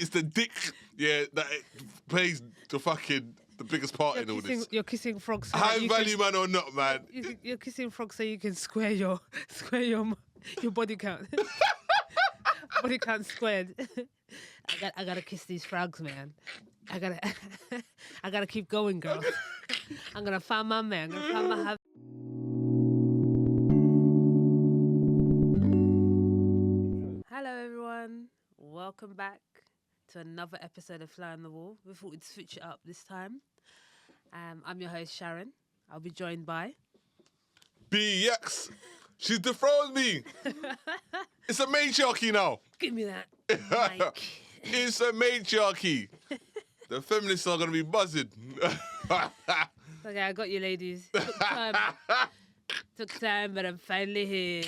it's the dick, that it plays the biggest part in all this. You're kissing frogs. So High value man or not, man. You're kissing frogs so you can square your body count. Body count squared. I gotta kiss these frogs, man. I gotta keep going, girl. I'm gonna find my man. I'm gonna find my husband. Hello, everyone. Welcome back to another episode of Fly on the Wall. We thought we'd switch it up this time. I'm your host, Sharon. I'll be joined by... Yaks. She's dethroned me. It's a matriarchy now. Give me that mic. It's a matriarchy. The feminists are going to be buzzing. Okay, I got you, ladies. Took time, but I'm finally here.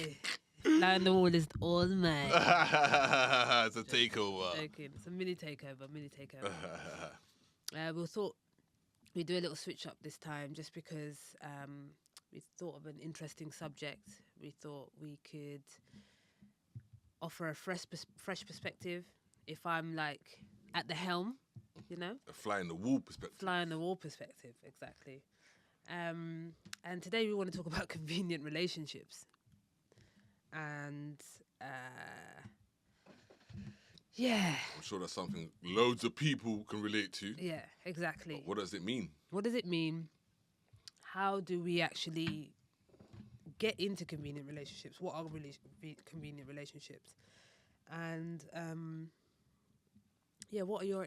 Fly on the Wall is all mine. It's a takeover. It's a mini takeover. We thought we'd do a little switch up this time just because we thought of an interesting subject. We thought we could offer a fresh perspective if I'm like at the helm, you know? A fly in the wall perspective. Fly on the wall perspective, exactly. And today we want to talk about convenient relationships. And I'm sure that's something loads of people can relate to. Yeah, exactly. But what does it mean? What does it mean? How do we actually get into convenient relationships? What are convenient relationships? And what are your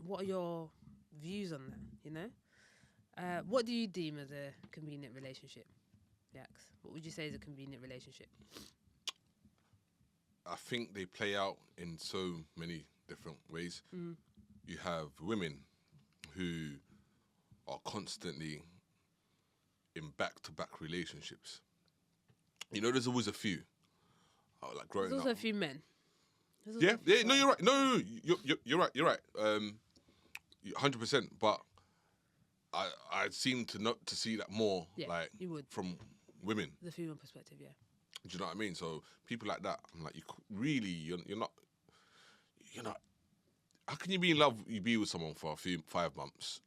what are your views on that? You know, what do you deem as a convenient relationship? Yaks, what would you say is a convenient relationship? I think they play out in so many different ways. Mm. You have women who are constantly in back-to-back relationships. You know, there's always a few. Like growing There's also up. a few men. Yeah. No, you're right. No, you're right. 100%. But I seem to see that more. Yeah, you would. From women. The female perspective, yeah. Do you know what I mean? So people like that, I'm like, you're not. How can you be in love? You be with someone for 5 months,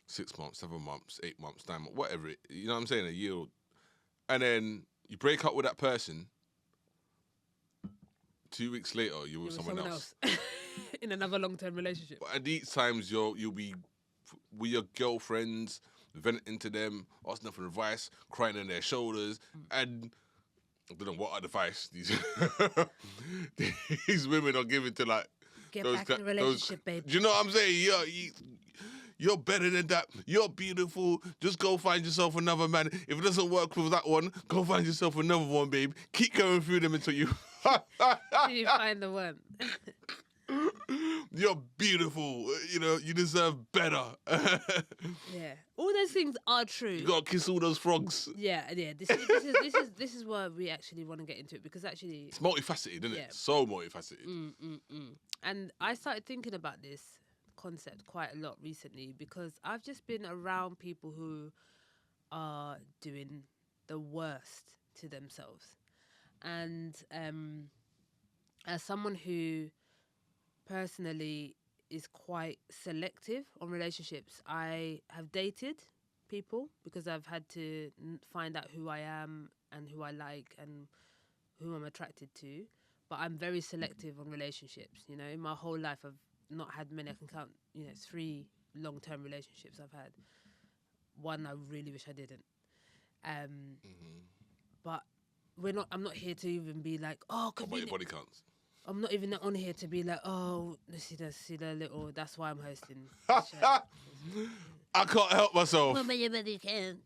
6 months, 7 months, 8 months, 9 months, whatever. You know what I'm saying? A year, and then you break up with that person. 2 weeks later, you're with someone else. In another long-term relationship. But at these times, you'll be with your girlfriends, venting to them, asking them for advice, crying on their shoulders, and I don't know what advice these women are giving to like. Get back in a relationship, babe. Do you know what I'm saying? You're better than that. You're beautiful. Just go find yourself another man. If it doesn't work with that one, go find yourself another one, babe. Keep going through them until you... Till you find the one. You're beautiful. You know, you deserve better. Yeah. All those things are true. You gotta kiss all those frogs. Yeah. This is why we actually want to get into it, because actually... It's multifaceted, isn't it? So multifaceted. And I started thinking about this concept quite a lot recently because I've just been around people who are doing the worst to themselves. And as someone who personally is quite selective on relationships, I have dated people because I've had to find out who I am and who I like and who I'm attracted to. But I'm very selective on relationships. You know, in my whole life, I've not had many. I can count, 3 long-term relationships I've had. One I really wish I didn't. But I'm not here to even be like, oh, what about your body counts? I'm not even on here to be like, oh, see the little. That's why I'm hosting. I can't help myself. Mama, your body can.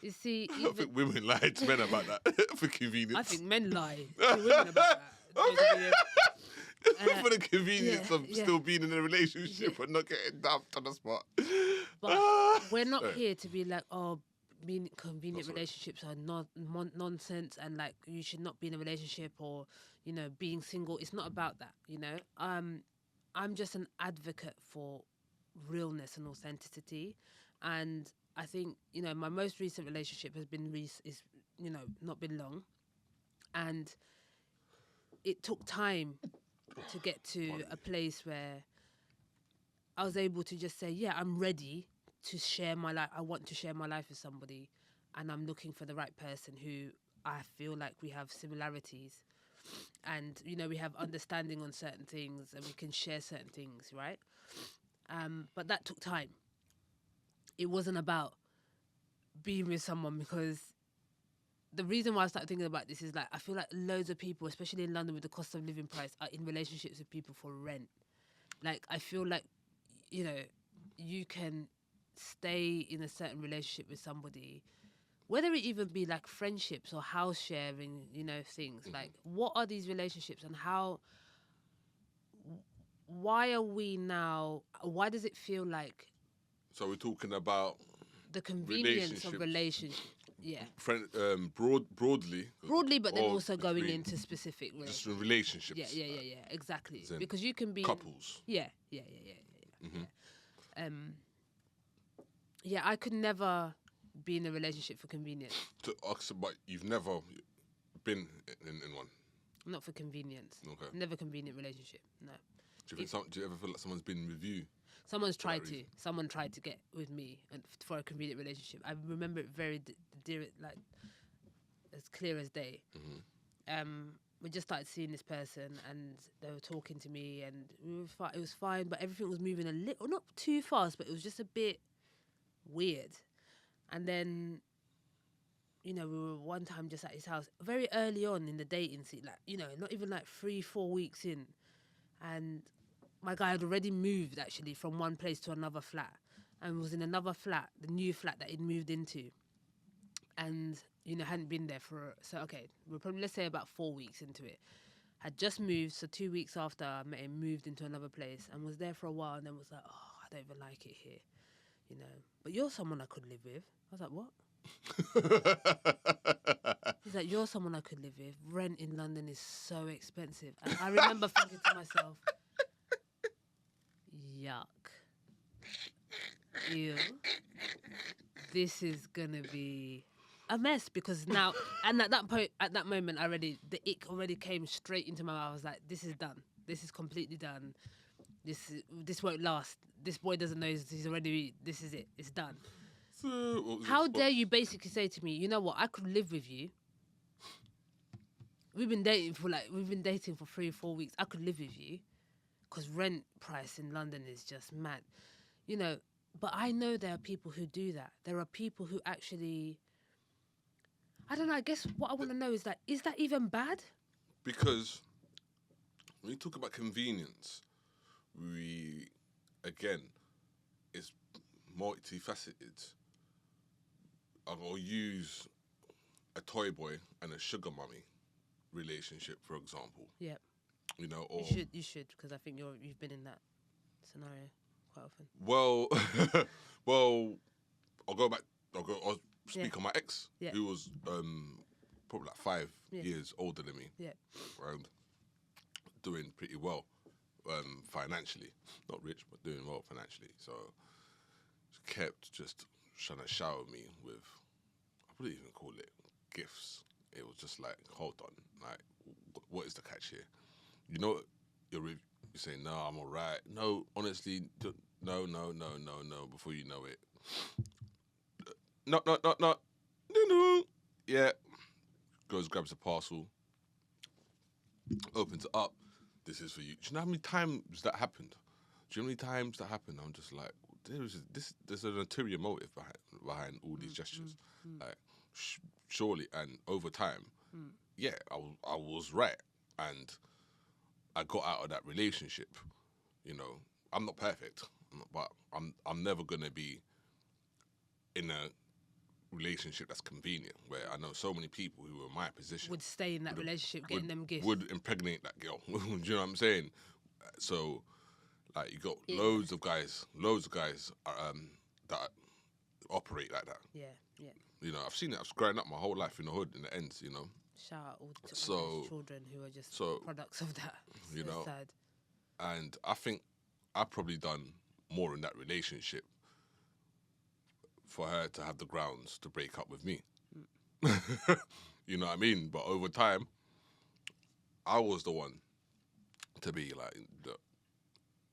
You see, I think women lie to men about that for convenience. I think men lie to women about that. For the convenience of still being in a relationship and not getting dumped on the spot. But we're not here to be like, oh, convenient relationships are nonsense and like you should not be in a relationship or, being single. It's not about that, I'm just an advocate for realness and authenticity. And I think, my most recent relationship has been, not been long. And it took time to get to a place where I was able to just say, yeah, I'm ready to share my life. I want to share my life with somebody, and I'm looking for the right person who I feel like we have similarities, and we have understanding on certain things, and we can share certain things, right? But that took time. It wasn't about being with someone, because the reason why I started thinking about this is like I feel like loads of people, especially in London with the cost of living price, are in relationships with people for rent. Like I feel like you can stay in a certain relationship with somebody, whether it even be like friendships or house sharing, things. Like what are these relationships, and why does it feel like So we're talking about the convenience of relationship? Yeah. Broadly. Broadly, but then or also going between into specific just relationships. relationships. Yeah, exactly. As in Because you can be couples. Yeah. Yeah, I could never be in a relationship for convenience. But you've never been in one. Not for convenience. Okay. Never convenient relationship. No. Do you ever feel like someone's been with you? Someone's tried to. Someone tried to get with me and for a convenient relationship. I remember it very like as clear as day. We just started seeing this person, and they were talking to me, and it was fine, but everything was moving a little, not too fast, but it was just a bit weird. And then, we were one time just at his house, very early on in the dating scene, like, not even like 3-4 weeks in, and my guy had already moved actually from one place to another flat, and was in another flat, the new flat that he'd moved into, and hadn't been there so okay, we're probably, let's say, about 4 weeks into it. Had just moved, so 2 weeks after I met him, moved into another place and was there for a while, and then was like, oh, I don't even like it here, but you're someone I could live with. I was like, what? He's like, you're someone I could live with. Rent in London is so expensive. And I remember thinking to myself, yuck, ew, this is gonna be a mess, because now, and at that moment, the ick already came straight into my mouth. I was like, this is done. This is completely done. This won't last. This boy doesn't know this is it. It's done. So, how dare you basically say to me, you know what, I could live with you. We've been dating for 3-4 weeks. I could live with you because rent price in London is just mad. But I know there are people who do that. There are people who actually, I don't know, I guess what I want to know is that even bad? Because when you talk about convenience, it's multifaceted. I'll use a toy boy and a sugar mummy relationship, for example. Yep. Or you should, because I think you've been in that scenario quite often. Well, I'll speak on my ex, who was probably like 5 years older than me. Yeah. And doing pretty well financially. Not rich, but doing well financially. So she kept just trying to shower me with, I wouldn't even call it gifts. It was just like, hold on, like, what is the catch here? You're saying, no, I'm all right. No, honestly, no. Before you know it, no. Yeah, goes, grabs a parcel, opens it up. This is for you. Do you know how many times that happened? I'm just like, there's an ulterior motive behind all these gestures. Like, surely, and over time, I was right, and I got out of that relationship. I'm not perfect, but I'm never gonna be in a relationship that's convenient, where I know so many people who are in my position would stay in that relationship getting them gifts. Would impregnate that girl. Do you know what I'm saying? So, like, you got loads of guys that operate like that. Yeah. I've seen it. I've grown up my whole life in the hood, in the ends. Shout out all to those children who are just products of that. So sad. And I think I've probably done more in that relationship for her to have the grounds to break up with me. You know what I mean? But over time, I was the one to be like,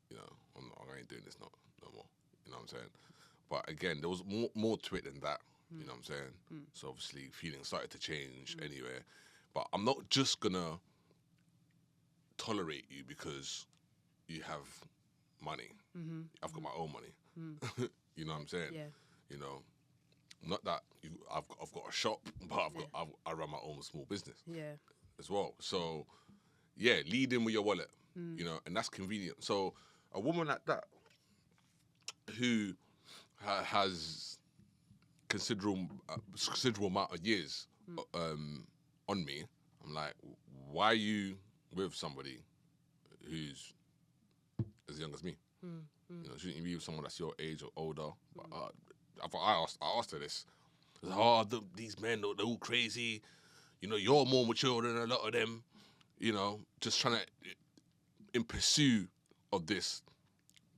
you know, I ain't doing this no more. You know what I'm saying? But again, there was more to it than that. You know what I'm saying? So obviously, feelings started to change anyway. But I'm not just gonna tolerate you because you have money. I've got my own money. You know what I'm saying? Yeah. You know, not that I've got a shop, but I run my own small business. Yeah. As well. So yeah, lead in with your wallet. You know, and that's convenient. So a woman like that who has considerable amount of years on me, I'm like, why are you with somebody who's as young as me? You know, shouldn't you be with someone that's your age or older? But I asked her this. I was like, these men, they're all crazy. You know, you're more mature than a lot of them. You know, just trying to in pursuit of this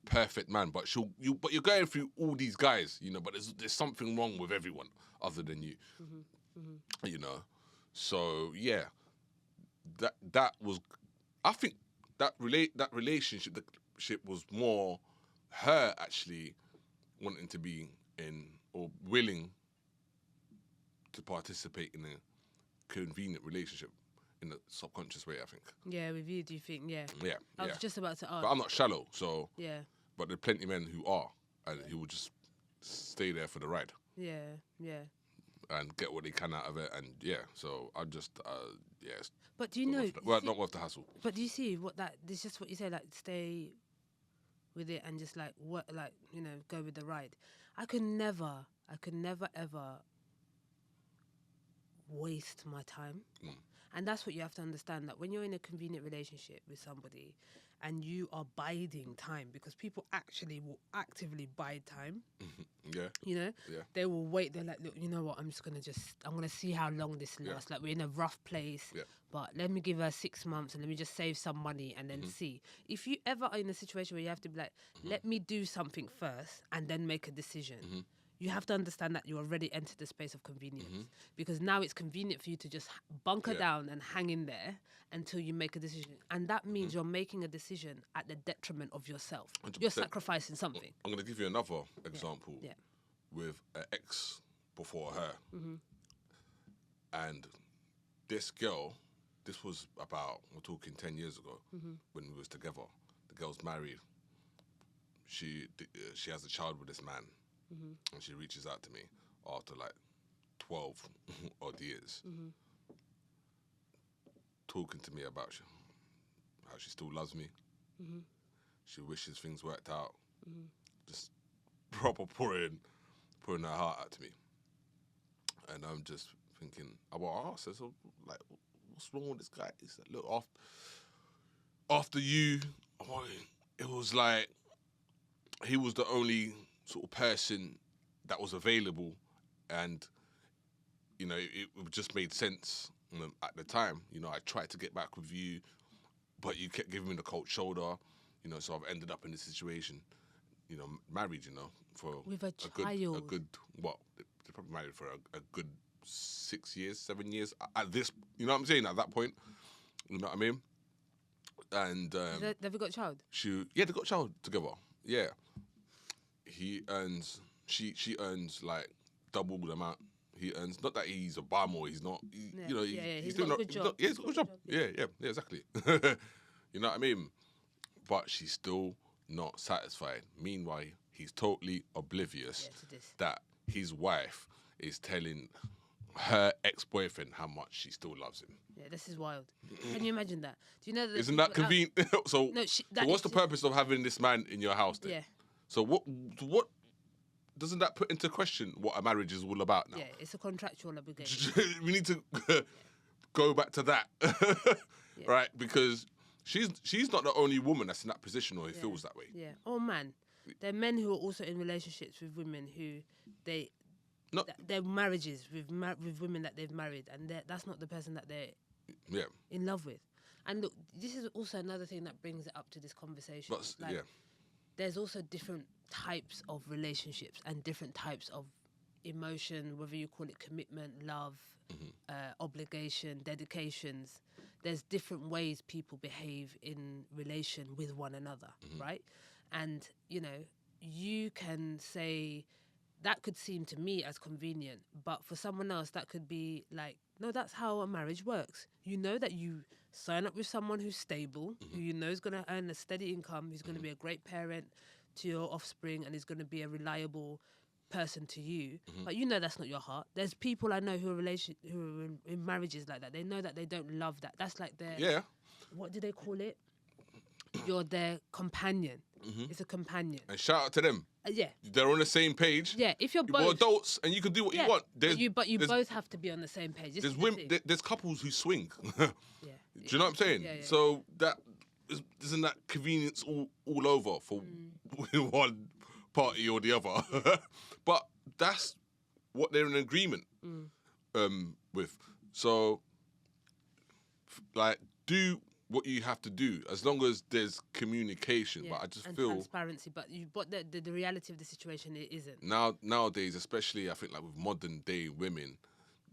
perfect man. But you're going through all these guys. You know, but there's something wrong with everyone other than you. You know, so yeah, that was. I think that relationship was more her actually wanting to be in or willing to participate in a convenient relationship in a subconscious way, I think. Yeah, with you, do you think? Yeah. Yeah, I was just about to ask. But I'm not shallow, so. Yeah. But there are plenty of men who are, and who will just stay there for the ride. Yeah, yeah. And get what they can out of it, and yeah. So I just, But do you know? Not worth the hassle. But do you see what that? This just what you say, like stay with it and just like what, like go with the ride. I could never ever waste my time. And that's what you have to understand, that when you're in a convenient relationship with somebody and you are biding time, because people actually will actively bide time. Yeah. You know? Yeah. They will wait. They're like, look, you know what? I'm going to see how long this lasts. Like, we're in a rough place, but let me give her 6 months and let me just save some money and then see. If you ever are in a situation where you have to be like, let me do something first and then make a decision, you have to understand that you already entered the space of convenience, because now it's convenient for you to just bunker down and hang in there until you make a decision. And that means you're making a decision at the detriment of yourself. 100%. You're sacrificing something. I'm going to give you another example Yeah. with an ex before her. And this girl, this was about, we're talking 10 years ago, when we was together. The girl's married. She has a child with this man. And she reaches out to me after like 12 odd years, talking to me about how she still loves me. She wishes things worked out. Just proper pouring her heart out to me. And I'm just thinking, I asked her, so like, what's wrong with this guy? He said, look, after you, it was like he was the only sort of person that was available, and it just made sense at the time. I tried to get back with you, but you kept giving me the cold shoulder, so I've ended up in this situation, married, for with a child. A good what? They're probably married for a good 6 years, 7 years at this. You know what I'm saying? At that point, you know what I mean? And they've got a child. They got a child together. Yeah. He earns, she earns like double the amount he earns. Not that he's a bum or he's not. He's doing a good job. He's got a good job. Yeah, exactly. You know what I mean? But she's still not satisfied. Meanwhile, he's totally oblivious that his wife is telling her ex-boyfriend how much she still loves him. Yeah, this is wild. Can you imagine that? Do you know that? Isn't that convenient? So what's the purpose of having this man in your house then? Yeah. So what doesn't that put into question what a marriage is all about now? Yeah, it's a contractual obligation. We need to go back to that, right? Because she's not the only woman that's in that position or who feels that way. Yeah. Oh man, there are men who are also in relationships with women who their marriages with women that they've married, and that's not the person that they're in love with. And look, this is also another thing that brings it up to this conversation. But, there's also different types of relationships and different types of emotion, whether you call it commitment, love, obligation, dedications. There's different ways people behave in relation with one another, right? And, you know, you can say that could seem to me as convenient, but for someone else that could be like, no, that's how a marriage works. You know that you sign up with someone who's stable, who you know is going to earn a steady income, who's going to be a great parent to your offspring, and is going to be a reliable person to you. But you know that's not your heart. There's people I know who are in marriages like that. They know that they don't love that. That's like their what do they call it? You're their companion. It's a companion. And shout out to them. Yeah. They're on the same page. Yeah, if you're You're both adults and you can do what you want. but you both have to be on the same page. There's women. There's couples who swing. Yeah. Do you know what I'm saying? Yeah, yeah. So that isn't that convenience all over for one party or the other. But that's what they're in agreement with. So, like, do what you have to do as long as there's communication. Yeah, But I just and feel transparency. But the reality of the situation, it isn't. nowadays, especially I think like with modern day women,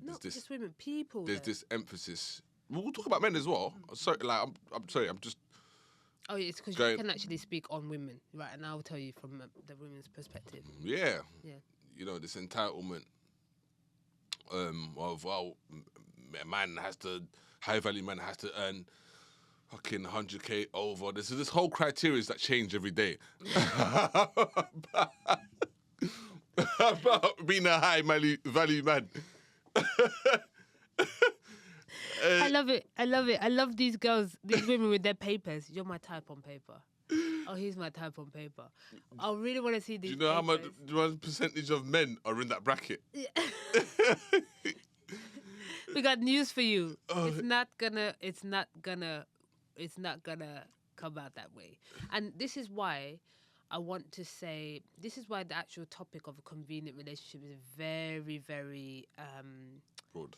Not just women, people. there's this emphasis. We'll talk about men as well. Sorry, like I'm sorry. I'm just. Oh, yeah, it's because you can actually speak on women, right? And I'll tell you from the women's perspective. Yeah. Yeah. You know, this entitlement of a man has to, high value man has to earn fucking 100k over. This whole criteria that change every day about being a high value man. I love it. I love it. I love these girls, these women with their papers. You're my type on paper. Oh, he's my type on paper. I really want to see these. Do you know papers. how much percentage of men are in that bracket? Yeah. We got news for you. It's not gonna come out that way. And this is why I want to say, this is why the actual topic of a convenient relationship is very, very Broad.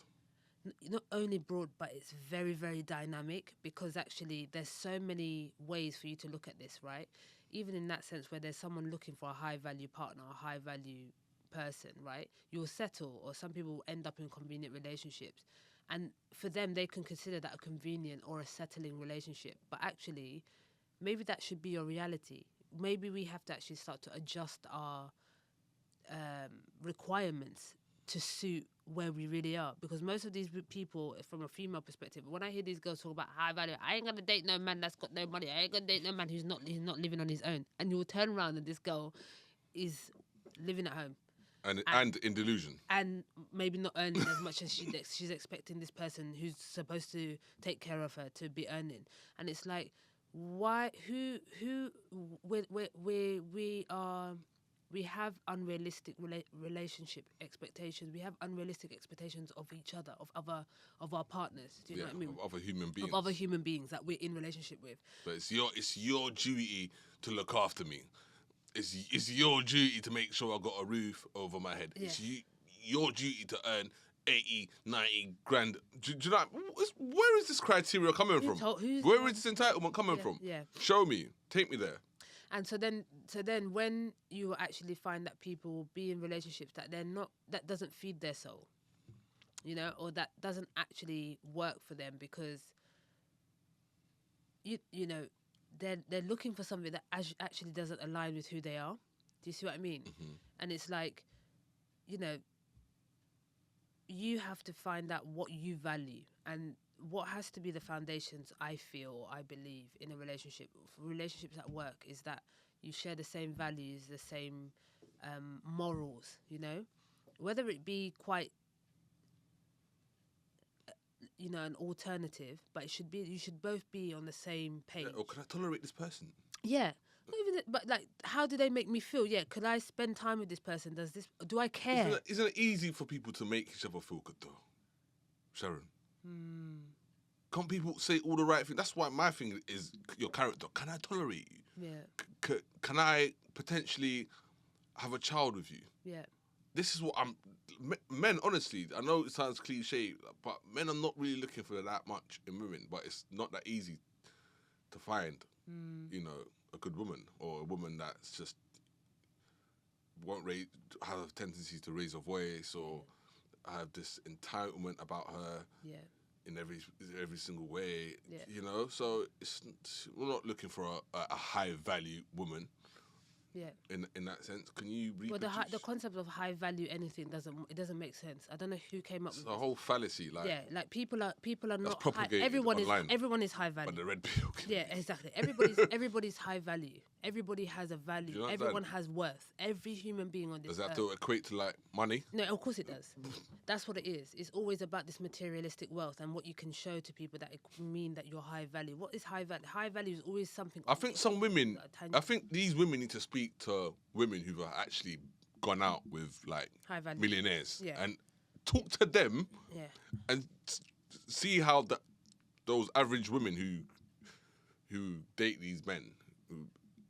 Not only broad, but it's very, very dynamic, because actually there's so many ways for you to look at this, right? Even in that sense where there's someone looking for a high value partner, a high value person, right? You'll settle, or some people will end up in convenient relationships. And for them, they can consider that a convenient or a settling relationship. But actually, maybe that should be your reality. Maybe we have to actually start to adjust our requirements to suit where we really are, because most of these people, from a female perspective, when I hear these girls talk about high value, I ain't gonna date no man that's got no money. I ain't gonna date no man who's not living on his own. And you will turn around and this girl is living at home and in delusion, and maybe not earning as much as she's expecting this person who's supposed to take care of her to be earning. And it's like, why? We have unrealistic relationship expectations. We have unrealistic expectations of each other, of our partners. Do you know what I mean? Of other human beings. Of other human beings that we're in relationship with. But it's your duty to look after me. It's your duty to make sure I got a roof over my head. Yeah. It's your duty to earn 80, 90 grand. Do you know, where is this criteria coming from? Where is this entitlement coming from? Yeah. Show me. Take me there. And so then when you actually find that people be in relationships that that doesn't feed their soul, you know, or that doesn't actually work for them, because you know, they're looking for something that actually doesn't align with who they are. Do you see what I mean? Mm-hmm. And it's like, you know, you have to find out what you value, and what has to be the foundations, I feel, I believe, in a relationship, for relationships at work, is that you share the same values, the same morals, you know? Whether it be quite, you know, an alternative, but you should both be on the same page. Or can I tolerate this person? Yeah. Not even but like, how do they make me feel? Yeah, could I spend time with this person? Do I care? Isn't it easy for people to make each other feel good, though? Sharon? Can't people say all the right things? That's why my thing is your character. Can I tolerate you? Yeah. Can I potentially have a child with you? Yeah. This is what men, honestly, I know it sounds cliche, but men are not really looking for that much in women, but it's not that easy to find, you know, a good woman, or a woman that's just won't have tendencies to raise a voice or have this entitlement about her in every single way. You know, so we're not looking for a high value woman. Yeah. In that sense, can you reproduce? Well, the concept of high value anything doesn't make sense. I don't know who came up with it. It's a whole fallacy. Like, yeah, like people are not propagated high, online. everyone is high value. But the red pill. Yeah, exactly. Everybody's high value. Everybody has a value. You know everyone has worth. Every human being on this Does that earth. to equate to like money? No, of course it does. That's what it is. It's always about this materialistic wealth and what you can show to people that it mean that you're high value. What is high value? High value is always something. I think some women. I think these women need to speak to women who've actually gone out with like millionaires and talk to them and see how those average women who date these men,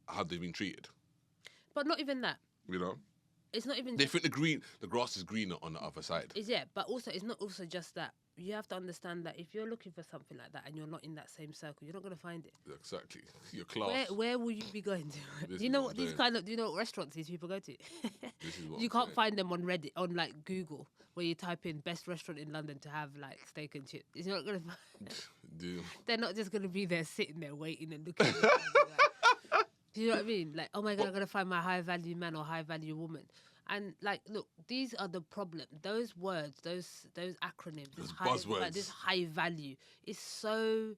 how they've been treated. But not even that. You know? It's not even... They think the grass is greener on the other side. But also, it's not also just that. You have to understand that if you're looking for something like that and you're not in that same circle, you're not going to find it. Exactly. Your class. Where will you be going to? Do you know what restaurants these people go to? You can't find them on Reddit, on like Google, where you type in best restaurant in London to have like steak and chips. You're not going to find They're not just going to be there sitting there waiting and looking at do you know what I mean? Like, oh my God, I'm going to find my high value man or high value woman. And like, look, these are the problem. Those words, those acronyms, those buzzwords, like this high value, it's so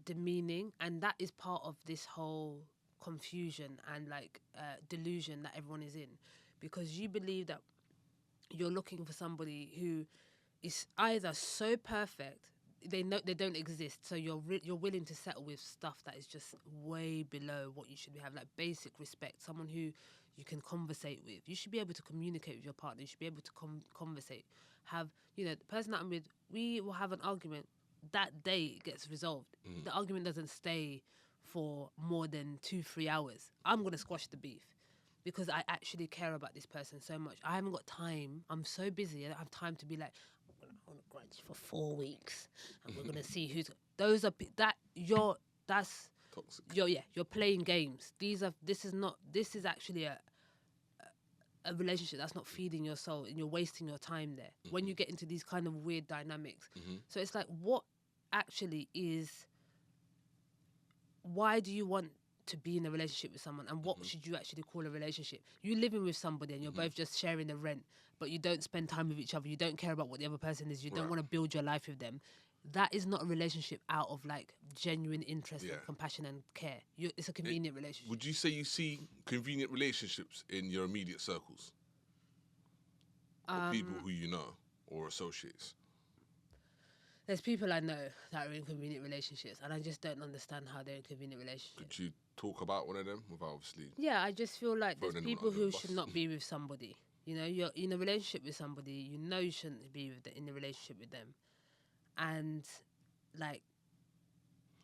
demeaning, and that is part of this whole confusion and like delusion that everyone is in, because you believe that you're looking for somebody who is either so perfect. They know they don't exist, so you're willing to settle with stuff that is just way below what you should have, like basic respect, someone who you can conversate with. You should be able to communicate with your partner. You should be able to conversate. The person that I'm with, we will have an argument. That day it gets resolved. The argument doesn't stay for more than 2-3 hours. I'm going to squash the beef because I actually care about this person so much. I haven't got time. I'm so busy. I don't have time to be like, on a grudge for 4 weeks, and we're gonna see who's. Those are that's toxic. You're playing games. This is actually a relationship that's not feeding your soul, and you're wasting your time there when you get into these kind of weird dynamics. So it's like, what actually is? Why do you want to be in a relationship with someone, and what should you actually call a relationship? You living with somebody and you're both just sharing the rent, but you don't spend time with each other. You don't care about what the other person is. You don't want to build your life with them. That is not a relationship out of like genuine interest and compassion and care. It's a convenient relationship. Would you say you see convenient relationships in your immediate circles? Or people who you know or associates? There's people I know that are in convenient relationships, and I just don't understand how they're in convenient relationships. Could you talk about one of them without obviously? Yeah, I just feel like there's people who should not be with somebody. You know, you're in a relationship with somebody, you know you shouldn't be in a relationship with them. And, like,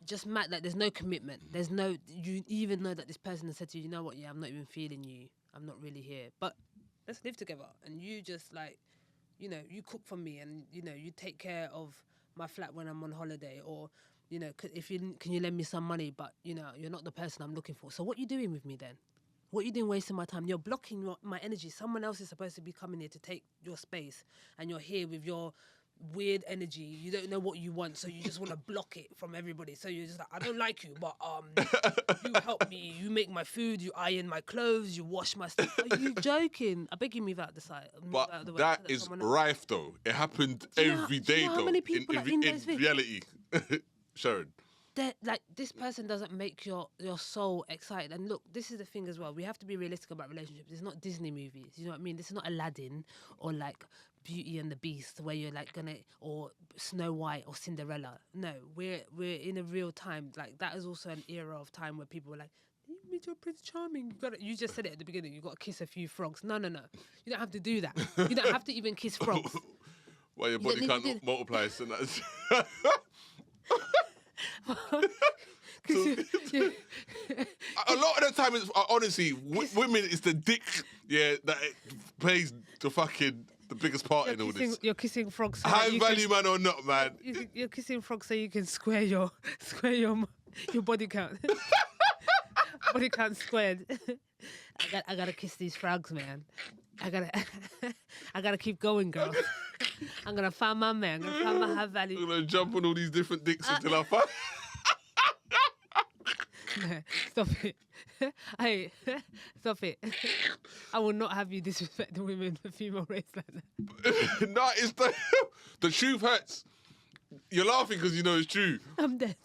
just like, there's no commitment. There's no, you even know that this person has said to you, you know what, I'm not even feeling you. I'm not really here. But let's live together. And you just, like, you cook for me and, you take care of my flat when I'm on holiday, or can you lend me some money, but you're not the person I'm looking for. So what are you doing with me then? What are you doing wasting my time? You're blocking my energy. Someone else is supposed to be coming here to take your space, and you're here with your weird energy. You don't know what you want, so you just want to block it from everybody. So you're just like, I don't like you, but you help me. You make my food. You iron my clothes. You wash my stuff. Are you joking? I beg you, move out the side. But out the way, that is rife, though. It happened every day, how though. Many people in reality, Sharon. Like, this person doesn't make your soul excited. And look, this is the thing as well. We have to be realistic about relationships. It's not Disney movies. You know what I mean? This is not Aladdin or like Beauty and the Beast, where you're like or Snow White or Cinderella. No, we're in a real time. Like, that is also an era of time where people were like, you meet your Prince Charming. You just said it at the beginning. You got to kiss a few frogs. No. You don't have to do that. You don't have to even kiss frogs. Well, your body can't multiply, so that's... A lot of the time, it's honestly women. It's the dick, that plays the biggest part in all this. You're kissing frogs. So High value man or not, man. You're kissing frogs so you can square your body count. Body count squared. I gotta kiss these frogs, man. I gotta keep going, girl. I'm gonna find my man. I'm gonna find my high value. I'm gonna jump on all these different dicks until I find. No, stop it. Hey, stop it. I will not have you disrespect the women, the female race like that. No, it's the truth hurts. You're laughing because you know it's true. I'm dead.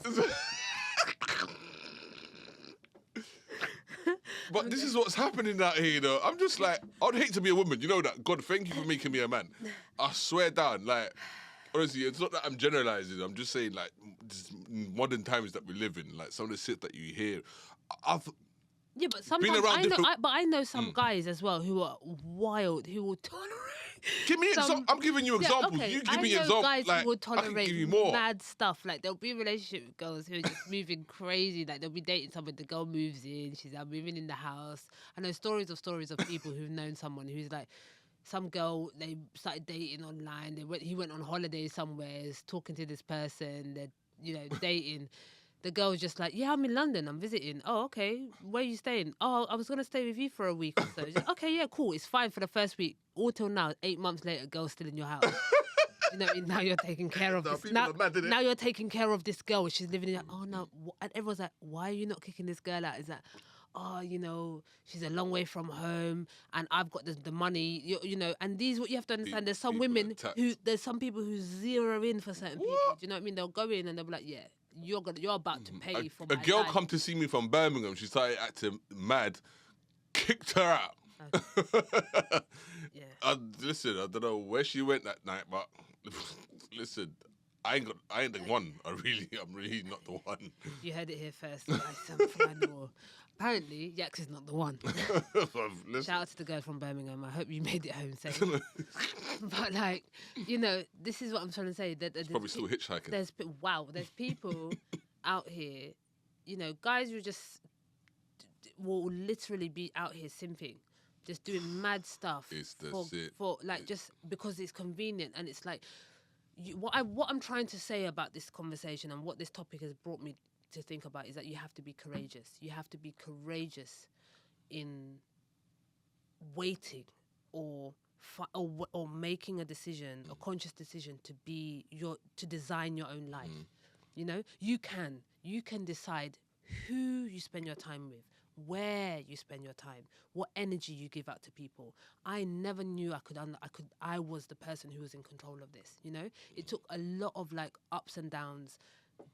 But this is what's happening out here, you know. I'm just like, I'd hate to be a woman. You know that. God, thank you for making me a man. I swear down, like, honestly, it's not that I'm generalizing. I'm just saying, like, this modern times that we live in, like, some of the shit that you hear. Yeah, but sometimes I know some guys as well who are wild, who will tolerate. Give me I'm giving you examples. Okay. You give me I know examples. guys Like, who will I can tolerate give you more. mad stuff. Like there'll be a relationship with girls who are just moving crazy. Like they'll be dating someone, the girl moves in, she's like moving in the house. I know stories of people who've known someone who's like, some girl, they started dating online. He went on holiday somewhere, is talking to this person. They're dating. The girl was just like, yeah, I'm in London. I'm visiting. Oh, okay. Where are you staying? Oh, I was going to stay with you for a week or so. Just, okay, yeah, cool. It's fine for the first week. All till now, 8 months later, girl's still in your house. You know what I mean? Now you're taking care of this. Now you're taking care of this girl. She's living in. Oh no! And everyone's like, why are you not kicking this girl out? Is that, oh, she's a long way from home, and I've got the money. You know, and what you have to understand. There's some women there's some people who zero in for certain people. Do you know what I mean? They'll go in and they'll be like, yeah, you're about to pay for my A girl life. come to see me from Birmingham. She started acting mad. Kicked her out. Yeah. Listen, I don't know where she went that night, but listen, I ain't the one. I'm really not the one. You heard it here first. Apparently, Yaks is not the one. Shout out to the girl from Birmingham. I hope you made it home safe. But like, this is what I'm trying to say. That probably still hitchhiking. There's people out here, guys who just will literally be out here simping, just doing mad stuff for like just because it's convenient. And it's like, what I'm trying to say about this conversation and what this topic has brought me to think about is that you have to be courageous. You have to be courageous in waiting or making a decision, a conscious decision to design your own life. You can decide who you spend your time with, where you spend your time, what energy you give out to people. I never knew I was the person who was in control of this. It took a lot of like ups and downs,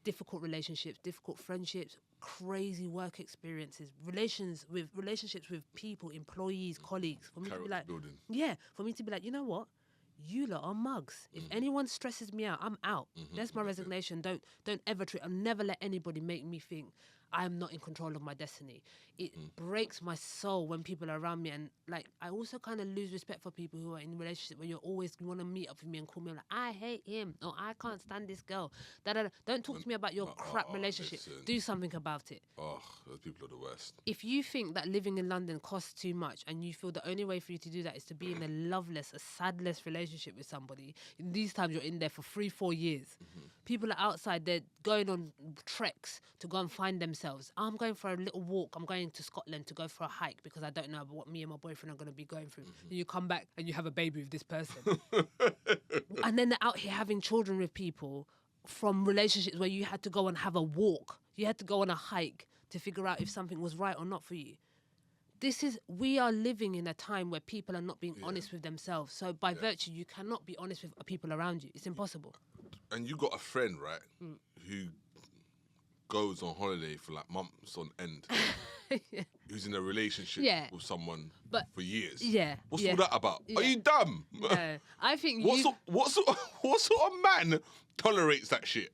difficult relationships, difficult friendships, crazy work experiences, relationships with people, employees, colleagues. For me to be like, for me to be like, you know what? You lot are mugs. If anyone stresses me out, I'm out. That's my resignation. Don't ever I'll never let anybody make me think I'm not in control of my destiny. It breaks my soul when people are around me, and like I also kind of lose respect for people who are in a relationship where you want to meet up with me and call me like, I hate him, or I can't stand this girl. Don't talk to me about your crap relationship. Listen. Do something about it. Oh, those people are the worst. If you think that living in London costs too much and you feel the only way for you to do that is to be in a loveless, a sadless relationship with somebody, in these times you're in there for 3-4 years. People are outside, they're going on treks to go and find themselves. I'm going for a little walk. I'm going to Scotland to go for a hike because I don't know what me and my boyfriend are going to be going through. And you come back and you have a baby with this person. And then they're out here having children with people from relationships where you had to go and have a walk. You had to go on a hike to figure out if something was right or not for you. We are living in a time where people are not being honest with themselves. So by virtue, you cannot be honest with people around you. It's impossible. And you got a friend, right, who goes on holiday for like months on end, who's in a relationship with someone for years. What's all that about? Are you dumb? No, I think what sort of man tolerates that shit?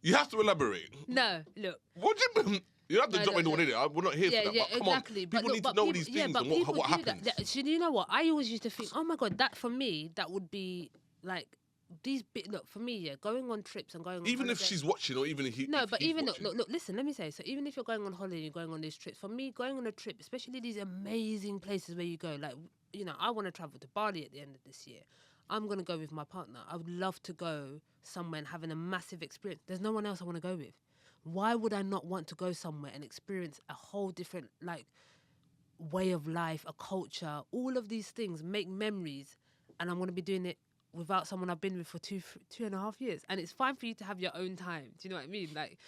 You have to elaborate. No, look. What do you mean? You have to jump into one in it. We're not here for that. Yeah, but come exactly. on, people need to know these things and what happens. So you know what? I always used to think, oh my God, that for me, that would be like look, for me, going on trips and going on even holiday, if she's watching or even if he no, but even watching. look, listen, let me say, so even if you're going on holiday and you're going on these trips, for me, going on a trip, especially these amazing places where you go, like, I want to travel to Bali at the end of this year. I'm going to go with my partner. I would love to go somewhere and having a massive experience. There's no one else I want to go with. Why would I not want to go somewhere and experience a whole different like way of life, a culture, all of these things, make memories, and I'm going to be doing it without someone I've been with for 2.5 years. And it's fine for you to have your own time. Do you know what I mean? Like,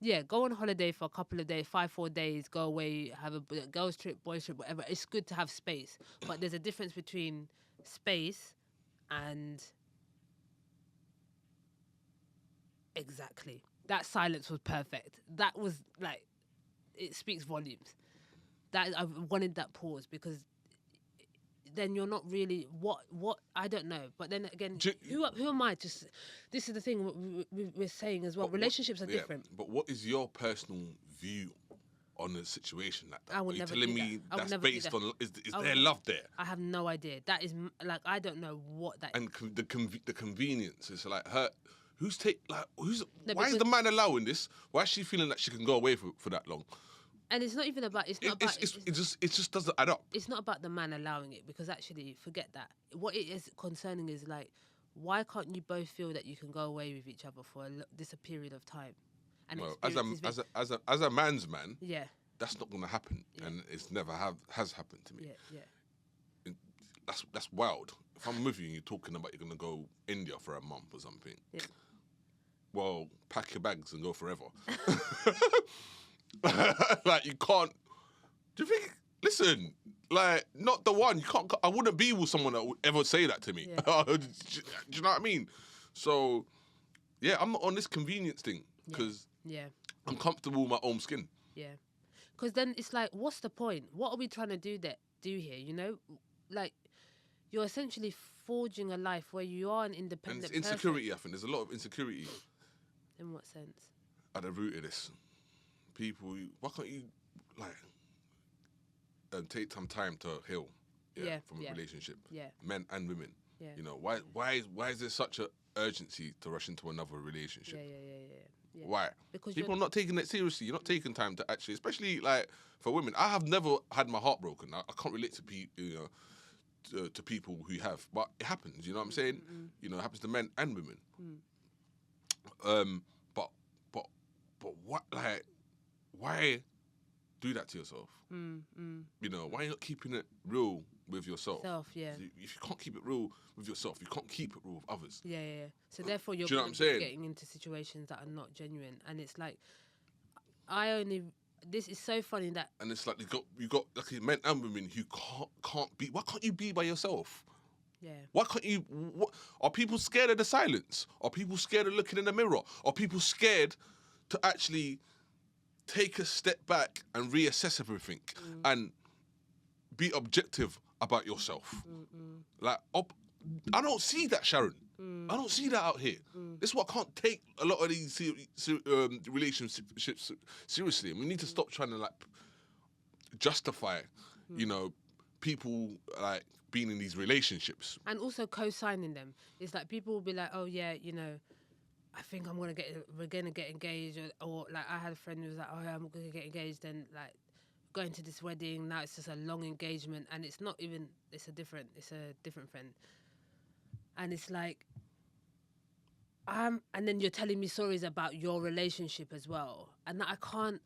yeah, go on holiday for a couple of days, 4 days, go away, have a girls trip, boys trip, whatever. It's good to have space. But there's a difference between space and exactly. That silence was perfect. That was like, it speaks volumes. That I wanted that pause because then you're not really what I don't know. But then again, who am I? Just this is the thing we're saying as well. Relationships are different. But what is your personal view on the situation like that? I would Are you never telling do me that. that's based on is there love there? I have no idea. That is like I don't know what that. And the convenience is like her. Why is because the man allowing this? Why is she feeling that she can go away for that long? And it's not even about. It just doesn't add up. It's not about the man allowing it because actually, forget that. What it is concerning is like, why can't you both feel that you can go away with each other for this a period of time? And well, as a man's man, yeah, that's not going to happen, and it's never has happened to me. Yeah. That's wild. If I'm with you and you're talking about you're going to go India for a month or something, well, pack your bags and go forever. Like, you can't. Do you think? Listen, like, not the one. You can't. I wouldn't be with someone that would ever say that to me. Yeah. Do you know what I mean? So, yeah, I'm not on this convenience thing because I'm comfortable with my own skin. Yeah, because then it's like, what's the point? What are we trying to do here? You know, like, you're essentially forging a life where you are an independent And it's insecurity. I think there's a lot of insecurity. In what sense? At the root of this. People, why can't you take some time to heal from a relationship? Yeah. Men and women. Yeah. You know, why is there such a urgency to rush into another relationship? Yeah. Why? Because people are not taking it seriously. You're not taking time to actually, especially like for women. I have never had my heart broken. I can't relate to people, to people who have, but it happens. You know what I'm saying? Mm-hmm. You know, it happens to men and women. But what, like, why do that to yourself? You know, why are you not keeping it real with yourself? If you can't keep it real with yourself, you can't keep it real with others. Yeah. So therefore, you're getting into situations that are not genuine, and it's like, this is so funny that. And it's like you got like men and women who can't be. Why can't you be by yourself? Yeah. Why can't you? Are people scared of the silence? Are people scared of looking in the mirror? Are people scared to actually take a step back and reassess everything and be objective about yourself? Like, I don't see that, Sharon. I don't see that out here. This is what I can't take a lot of these relationships seriously. And we need to stop trying to like justify, people like being in these relationships. And also co-signing them. It's like people will be like, oh yeah, I think we're gonna get engaged, or like I had a friend who was like, oh yeah, I'm gonna get engaged, and like going to this wedding, now it's just a long engagement, and it's not even, it's a different friend. And it's like, and then you're telling me stories about your relationship as well, and I can't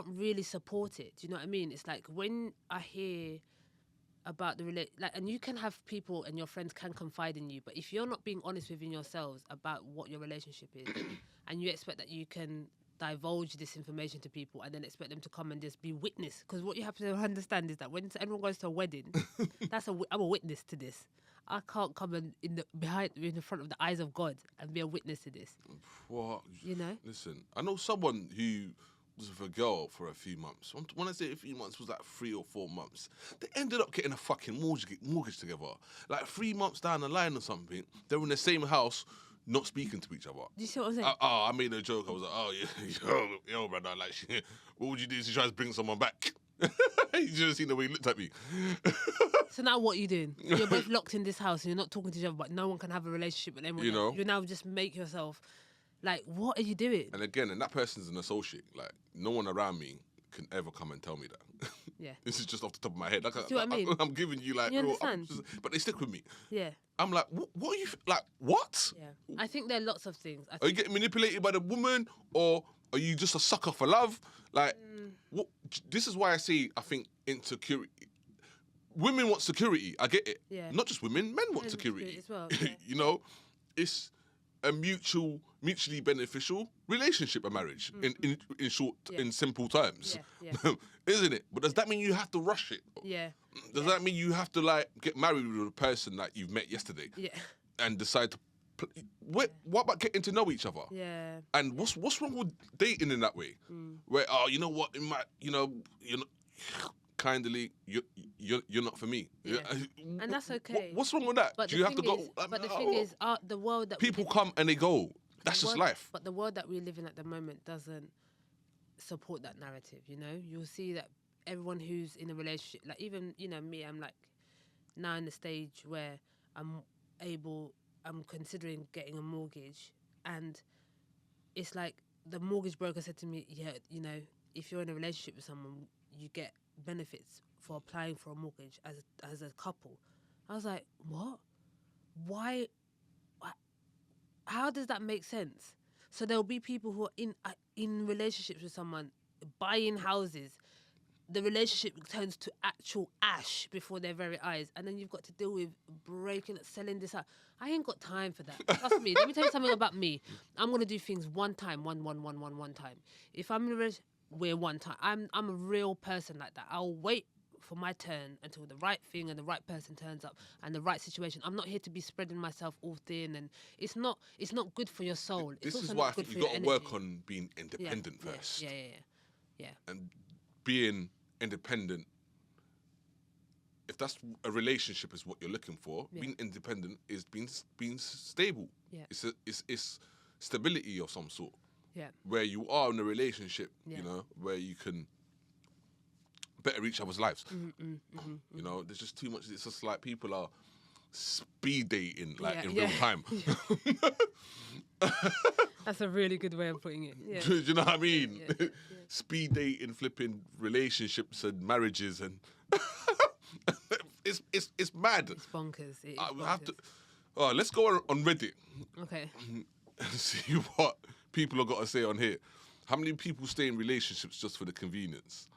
really support it. Do you know what I mean? It's like when I hear about and you can have people and your friends can confide in you, but if you're not being honest within yourselves about what your relationship is, and you expect that you can divulge this information to people and then expect them to come and just be witness, because what you have to understand is that when anyone goes to a wedding, I'm a witness to this. I can't come in the front of the eyes of God and be a witness to this. What? You know? Listen, I know someone who was with a girl for a few months. When I say a few months, it was like 3 or 4 months. They ended up getting a fucking mortgage together. Like 3 months down the line or something, they were in the same house, not speaking to each other. Do you see what I'm saying? I made a joke. I was like, oh, yeah, yo, brother, like, what would you do if she tries to bring someone back? You should have seen the way he looked at me. So now what are you doing? You're both locked in this house and you're not talking to each other, but no one can have a relationship with anyone else. You now just make yourself, like, what are you doing? And again, and that person's an associate. Like, no one around me can ever come and tell me that. Yeah. This is just off the top of my head. Like, See what I mean? I'm giving you, like... You understand? But they stick with me. Yeah. I'm like, what are you... Like, what? Yeah. I think there are lots of things. Are you getting manipulated by the woman, or Are you just a sucker for love? Like, what? This is why I think insecurity. Women want security. I get it. Yeah. Not just women, men want security as well. Yeah. You know, it's a mutually beneficial relationship, a marriage. In short, in simple terms, isn't it? But does that mean you have to rush it? Yeah. Does that mean you have to like get married with a person that you've met yesterday? Yeah. And decide to. What about getting to know each other? Yeah. And what's wrong with dating in that way? Where you know what, it might, you're not kindly, you're not for me. Yeah. And that's okay. What's wrong with that? But do you have to go? But the thing is, the world that people come and they go. That's just life. But the world that we live in at the moment doesn't support that narrative. You know, you'll see that everyone who's in a relationship, like even me, I'm like now in the stage where I'm considering getting a mortgage, and it's like the mortgage broker said to me, if you're in a relationship with someone, you get benefits for applying for a mortgage as a couple. I was like, what? Why? How does that make sense? So there'll be people who are in relationships with someone, buying houses. The relationship turns to actual ash before their very eyes, and then you've got to deal with selling this out. I ain't got time for that. Trust me. Let me tell you something about me. I'm gonna do things one time, one time. If I'm in a relationship, we're one time. I'm a real person like that. I'll wait for my turn until the right thing and the right person turns up and the right situation. I'm not here to be spreading myself all thin, and it's not good for your soul. This it's is also why not I think good you for got to your work energy. on being independent first. Yeah. And being independent, if that's a relationship is what you're looking for, being independent is being stable. Yeah. It's stability of some sort. Yeah. Where you are in a relationship, where you can better each other's lives. You know, there's just too much. It's just like people are speed dating, like in real time. That's a really good way of putting it. Yeah. Do you know what I mean? Yeah. Speed dating, flipping relationships and marriages, and it's mad. It's bonkers. I have to. Let's go on Reddit. Okay. And see what people have got to say on here. How many people stay in relationships just for the convenience?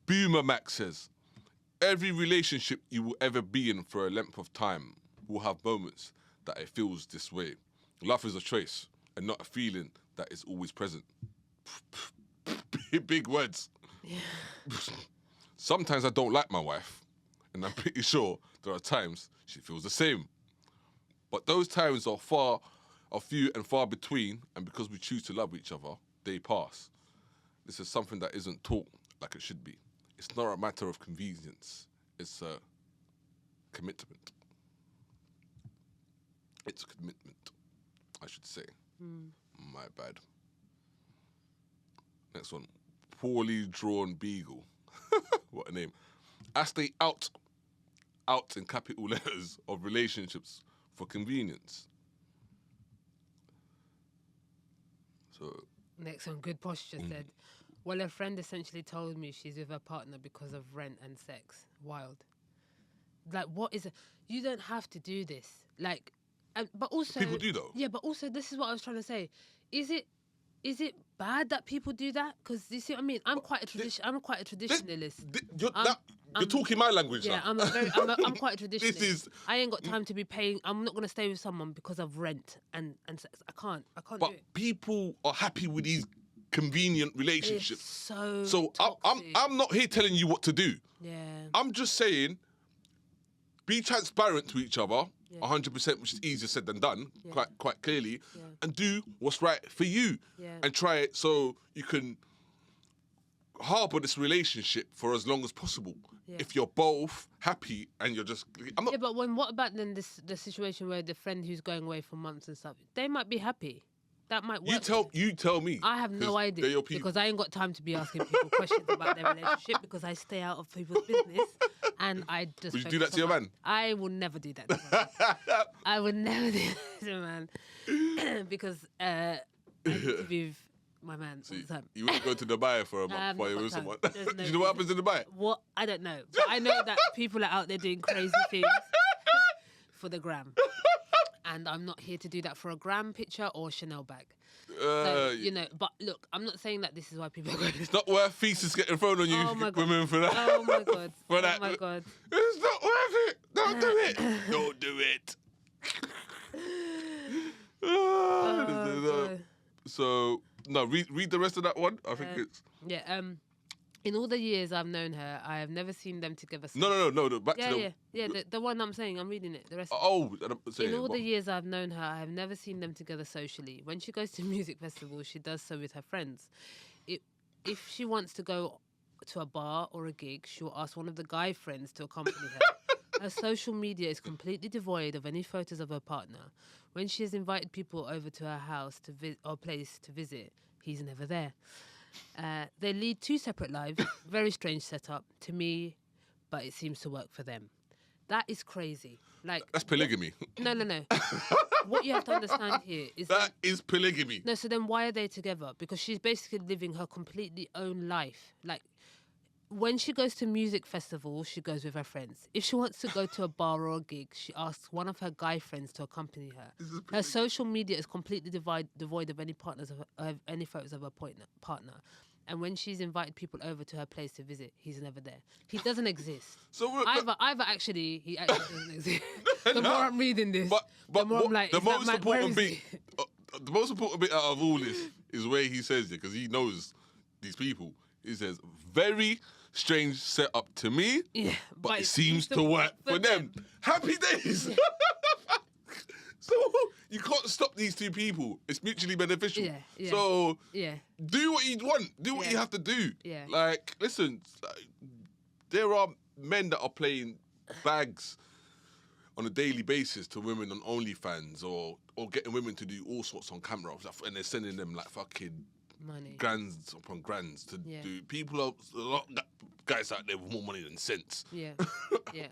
Boomer Max says, every relationship you will ever be in for a length of time will have moments that it feels this way. Love is a choice and not a feeling that is always present. Big words. Yeah. Sometimes I don't like my wife, and I'm pretty sure there are times she feels the same. But those times are few and far between, and because we choose to love each other, they pass. This is something that isn't taught like it should be. It's not a matter of convenience. It's a commitment. It's a commitment, I should say. My bad. Next one. Poorly drawn beagle. What a name. I stay out in capital letters of relationships for convenience. So Next one, good posture said, well, a friend essentially told me she's with her partner because of rent and sex. Wild. Like, what is it? You don't have to do this. Like, but also... People do, though. Yeah, but also, this is what I was trying to say. Is it bad that people do that? Because you see what I mean? I'm quite a traditionalist. You're talking my language yeah, now. I'm quite a traditionalist. I ain't got time to be paying. I'm not gonna stay with someone because of rent and sex. I can't But do it. people are happy with these convenient relationships. It's so So toxic. I'm not here telling you what to do. Yeah. I'm just saying, be transparent to each other, 100%, which is easier said than done, quite clearly, and do what's right for you, and try it so you can harbour this relationship for as long as possible. Yeah. If you're both happy and you're just, I'm not. Yeah, but what about then the situation where the friend who's going away for months and stuff, they might be happy. That might work. You tell me. I have no 'cause idea they're your people. because I ain't got time to be asking people questions about their relationship because I stay out of people's business and I just. Would you do that to your man? I will never do that to my man. I would never do that to my man because I need to be with my man all the time. You wouldn't go to Dubai for a month while you're with someone. Do you know what happens in Dubai? What? I don't know. But I know that people are out there doing crazy things for the gram. And I'm not here to do that for a gram picture or Chanel bag. Uh, But look, I'm not saying that this is why people are going. It's not worth feces getting thrown on you, Oh my God. women, for that. Oh my God. For Oh that. my God. It's not worth it. Don't do it. Don't do it. God. So no, read the rest of that one. I think it's Yeah. In all the years I've known her, I have never seen them together. no. Back Yeah, to the the one I'm saying, I'm reading it. The rest. I'm saying, In all the years I've known her, I have never seen them together socially. When she goes to music festivals, she does so with her friends. If she wants to go to a bar or a gig, she'll ask one of the guy friends to accompany her. Her social media is completely devoid of any photos of her partner. When she has invited people over to her house or place to visit, he's never there. They lead 2 separate lives. Very strange setup to me, but it seems to work for them. That is crazy. Like, that's polygamy. No. What you have to understand here is That is polygamy. no. So then, why are they together? Because she's basically living her completely own life. Like, when she goes to music festivals, she goes with her friends. If she wants to go to a bar or a gig, she asks one of her guy friends to accompany her. Her social media is completely devoid of any any photos of her partner. And when she's invited people over to her place to visit, he's never there. He doesn't exist. So Either actually, he actually doesn't exist. The more I'm reading this, but the more I'm like, the is that most man- where important is bit, he? the most important bit out of all this is where he says it, because he knows these people. He says, very strange setup to me, Yeah, but it seems to work for them. Happy days. So you can't stop these 2 people. It's mutually beneficial. Yeah. So Yeah. do what you want. Do what you have to do. Yeah. Like, listen, there are men that are playing bags on a daily basis to women on OnlyFans or getting women to do all sorts on camera, and they're sending them like fucking Money. grands upon grands to Yeah. do. People are a lot of guys out there with more money than sense. Yeah.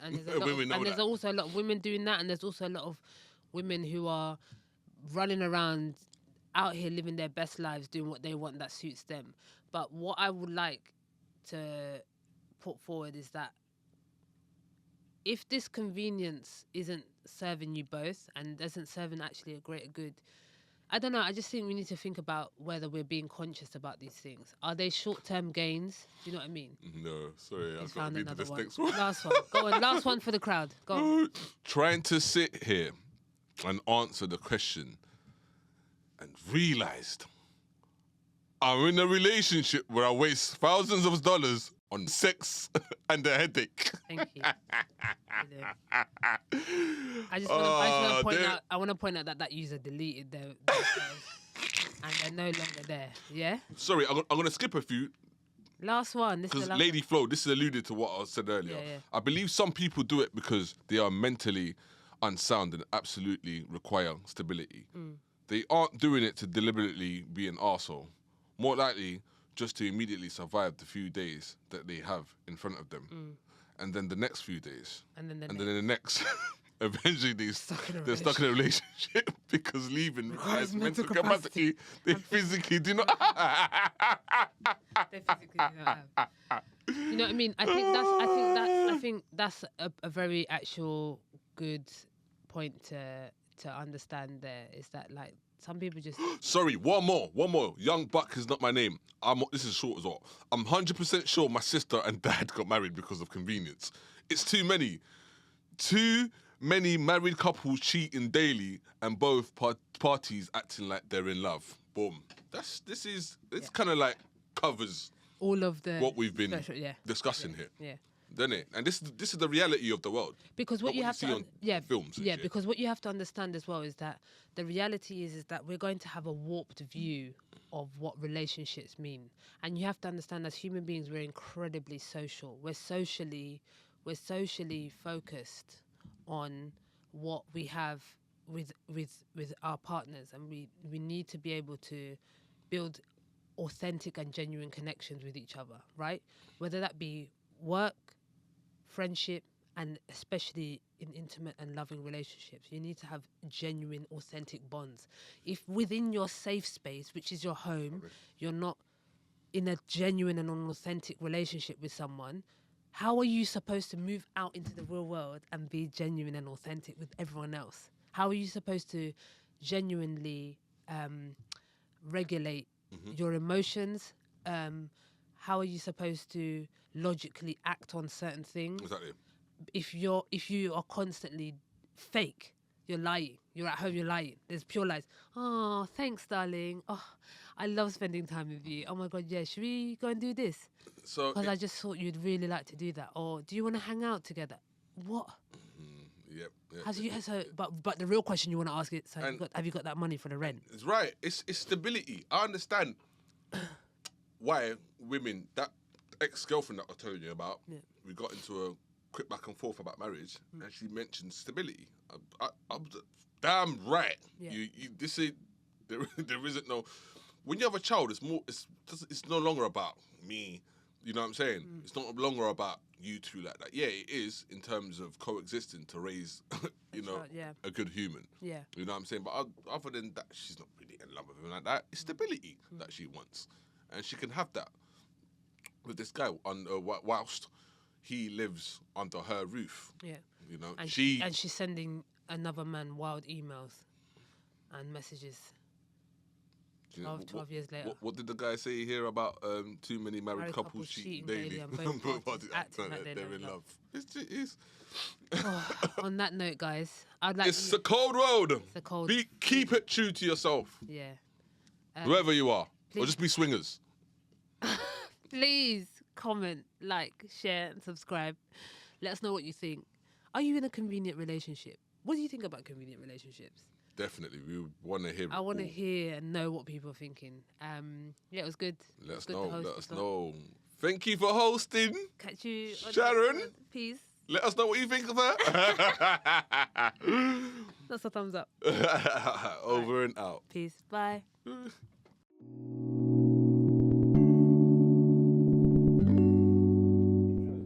And there's, Women know that. also a lot of women doing that, and there's also a lot of women who are running around out here living their best lives, doing what they want that suits them. But what I would like to put forward is that if this convenience isn't serving you both and isn't serving actually a greater good, I don't know, I just think we need to think about whether we're being conscious about these things. Are they short-term gains? Do you know what I mean? No, sorry, I've got to Found read another this one. next one. Last one. Go on, last one for the crowd. Go on. Trying to sit here and answer the question and realised I'm in a relationship where I waste thousands of dollars on sex and a headache. Thank you. I just want to point out. I want to point out that user deleted their and they're no longer there. Yeah. Sorry, I'm going to skip a few. Last one. This is Because the last Lady Flo, this is alluded to what I said earlier. Yeah. I believe some people do it because they are mentally unsound and absolutely require stability. They aren't doing it to deliberately be an arsehole. More likely, just to immediately survive the few days that they have in front of them. And then the next few days. And then the next. Eventually, they're stuck in a relationship because leaving requires mental capacity they physically do not. They physically do not have. You know what I mean? I think that's a very actual good point to understand. There is that, like, some people just. Sorry, one more. Young Buck is not my name. This is short as well. I'm 100% sure my sister and dad got married because of convenience. It's too many. Too many married couples cheating daily and both parties acting like they're in love. Boom. It's kind of like covers All of the what we've been discussing here. Yeah. Doesn't it? And this is the reality of the world. Because what Not you have see to on films. and yeah, shit. because what you have to understand as well is that the reality is that we're going to have a warped view of what relationships mean. And you have to understand, as human beings, we're incredibly social. We're socially focused on what we have with our partners, and we need to be able to build authentic and genuine connections with each other, right? Whether that be work, friendship, and especially in intimate and loving relationships, you need to have genuine, authentic bonds. If within your safe space, which is your home, you're not in a genuine and an authentic relationship with someone, how are you supposed to move out into the real world and be genuine and authentic with everyone else? How are you supposed to genuinely regulate your emotions? How are you supposed to logically act on certain things? Exactly. If you are constantly fake, you're lying. You're at home, you're lying. There's pure lies. Oh, thanks, darling. Oh, I love spending time with you. Oh my God, yeah. Should we go and do this? So Because I just thought you'd really like to do that. Or do you want to hang out together? What? yep. But the real question you want to ask is, so And- have you got that money for the rent? It's right. It's stability. I understand why women, that ex-girlfriend that I was telling you about, we got into a quick back and forth about marriage, and she mentioned stability. I'm damn right. Yeah. This is there isn't no. When you have a child, it's more. It's no longer about me. You know what I'm saying? It's not longer about you two like that. Yeah, it is in terms of coexisting to raise, child, yeah. a good human. Yeah. You know what I'm saying? But other than that, she's not really in love with him like that. It's stability that she wants, and she can have that with this guy whilst he lives under her roof. Yeah. You know, And she's sending another man wild emails and messages. you know, 12 years later. What did the guy say here about too many married couples cheating daily? on both parties, acting like they're in love. It's On that note, guys, I'd like it's a cold road. It's a cold. Keep it true to yourself, Yeah. whoever you are, or please- just be swingers. Please comment, like, share, and subscribe. Let us know what you think. Are you in a convenient relationship? What do you think about convenient relationships? Definitely, we want to hear. I want to all. hear and know what people are thinking. Yeah, it was good. Let us good to know. host Let us this one. know. Thank you for hosting. Catch you, on the Sharon. next one. Peace. Let us know what you think of her. That's a thumbs up. Over and out. Peace. Bye.